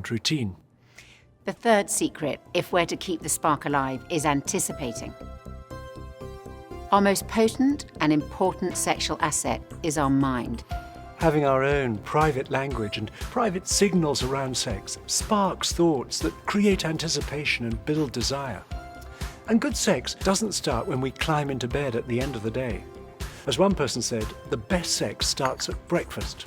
and routine. The third secret, if we're to keep the spark alive, is anticipating. Our most potent and important sexual asset is our mind. Having our own private language and private signals around sex sparks thoughts that create anticipation and build desire. And good sex doesn't start when we climb into bed at the end of the day. As one person said, the best sex starts at breakfast.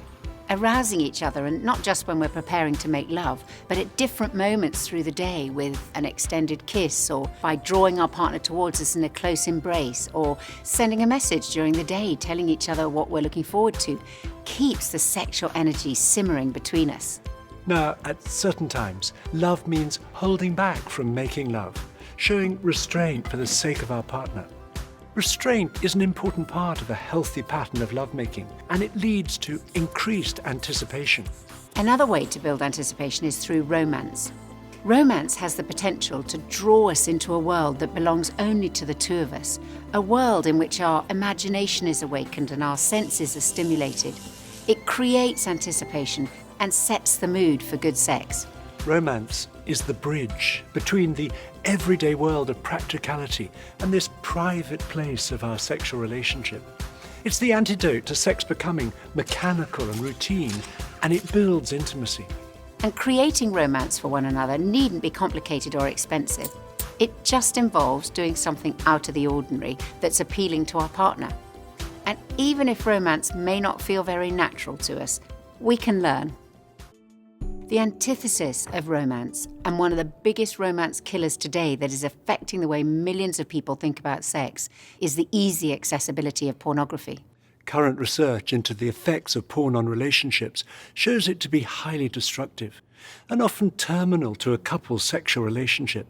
Arousing each other, and not just when we're preparing to make love, but at different moments through the day with an extended kiss, or by drawing our partner towards us in a close embrace, or sending a message during the day telling each other what we're looking forward to, keeps the sexual energy simmering between us. Now, at certain times, love means holding back from making love, showing restraint for the sake of our partner. Restraint is an important part of a healthy pattern of lovemaking, and it leads to increased anticipation. Another way to build anticipation is through romance. Romance has the potential to draw us into a world that belongs only to the two of us, a world in which our imagination is awakened and our senses are stimulated. It creates anticipation and sets the mood for good sex. Romance is the bridge between the everyday world of practicality and this private place of our sexual relationship. It's the antidote to sex becoming mechanical and routine, and it builds intimacy. And creating romance for one another needn't be complicated or expensive. It just involves doing something out of the ordinary that's appealing to our partner. And even if romance may not feel very natural to us, we can learn. The antithesis of romance, and one of the biggest romance killers today that is affecting the way millions of people think about sex, is the easy accessibility of pornography. Current research into the effects of porn on relationships shows it to be highly destructive and often terminal to a couple's sexual relationship.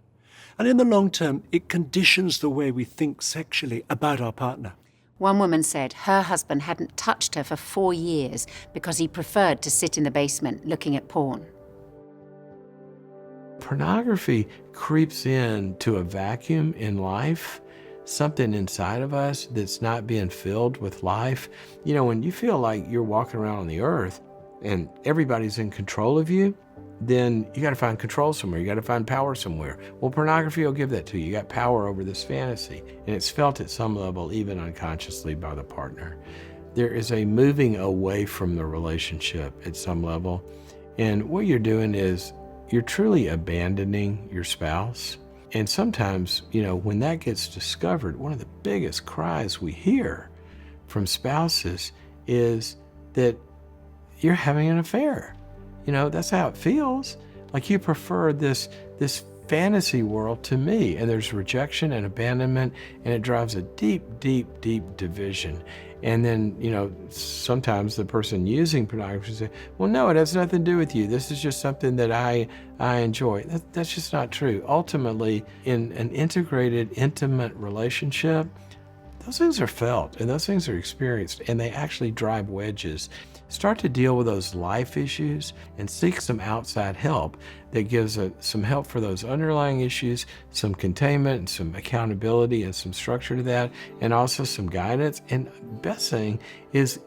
And in the long term, it conditions the way we think sexually about our partner. One woman said her husband hadn't touched her for 4 years because he preferred to sit in the basement looking at porn. Pornography creeps into a vacuum in life, something inside of us that's not being filled with life. You know, when you feel like you're walking around on the earth and everybody's in control of you, then you got to find control somewhere. You got to find power somewhere. Well, pornography will give that to you. You got power over this fantasy, and it's felt at some level, even unconsciously, by the partner. There is a moving away from the relationship at some level, and what you're doing is you're truly abandoning your spouse. And sometimes, you know, when that gets discovered, one of the biggest cries we hear from spouses is that you're having an affair. You know, that's how it feels. Like you prefer this fantasy world to me. And there's rejection and abandonment, and it drives a deep, deep, deep division. And then, you know, sometimes the person using pornography says, well, no, it has nothing to do with you. This is just something that I enjoy. That's just not true. Ultimately, in an integrated, intimate relationship, those things are felt and those things are experienced, and they actually drive wedges. Start to deal with those life issues and seek some outside help that gives some help for those underlying issues, some containment and some accountability and some structure to that, and also some guidance. And best thing is,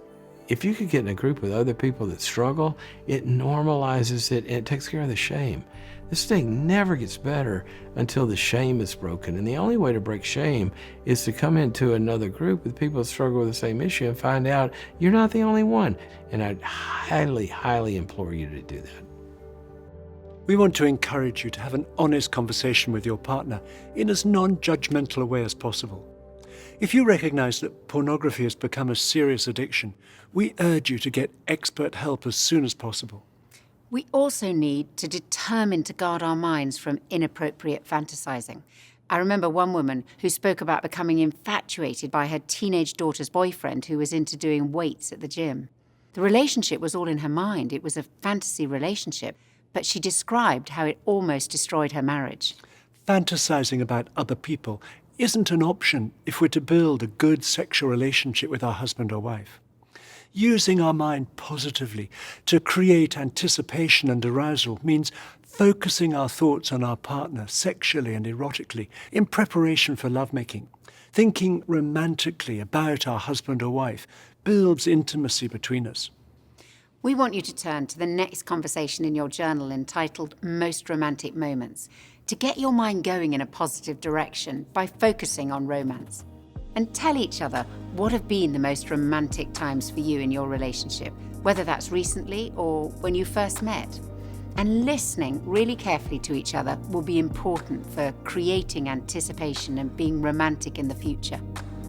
if you could get in a group with other people that struggle, it normalizes it and it takes care of the shame. This thing never gets better until the shame is broken. And the only way to break shame is to come into another group with people that struggle with the same issue and find out you're not the only one. And I'd highly, highly implore you to do that. We want to encourage you to have an honest conversation with your partner in as non-judgmental a way as possible. If you recognize that pornography has become a serious addiction, we urge you to get expert help as soon as possible. We also need to determine to guard our minds from inappropriate fantasizing. I remember one woman who spoke about becoming infatuated by her teenage daughter's boyfriend who was into doing weights at the gym. The relationship was all in her mind. It was a fantasy relationship, but she described how it almost destroyed her marriage. Fantasizing about other people isn't an option if we're to build a good sexual relationship with our husband or wife. Using our mind positively to create anticipation and arousal means focusing our thoughts on our partner sexually and erotically in preparation for lovemaking. Thinking romantically about our husband or wife builds intimacy between us. We want you to turn to the next conversation in your journal entitled Most Romantic Moments to get your mind going in a positive direction by focusing on romance. And tell each other what have been the most romantic times for you in your relationship, whether that's recently or when you first met. And listening really carefully to each other will be important for creating anticipation and being romantic in the future.